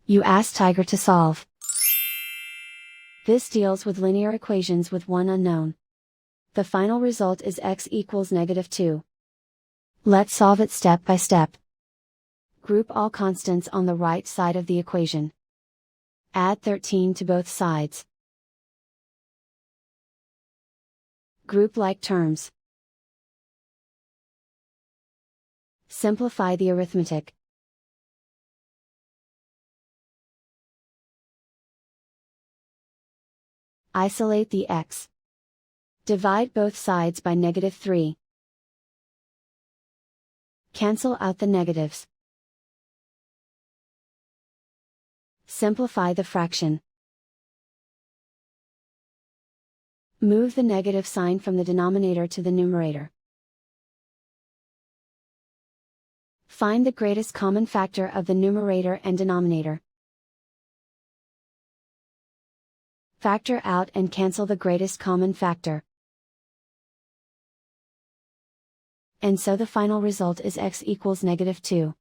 You ask Tiger to solve. This deals with linear equations with one unknown. The final result is x equals -2. Let's solve it step by step. Group all constants on the right side of the equation. Add 13 to both sides. Group like terms. Simplify the arithmetic. Isolate the x. Divide both sides by -3. Cancel out the negatives. Simplify the fraction. Move the negative sign from the denominator to the numerator. Find the greatest common factor of the numerator and denominator. Factor out and cancel the greatest common factor. And so the final result is x equals -2.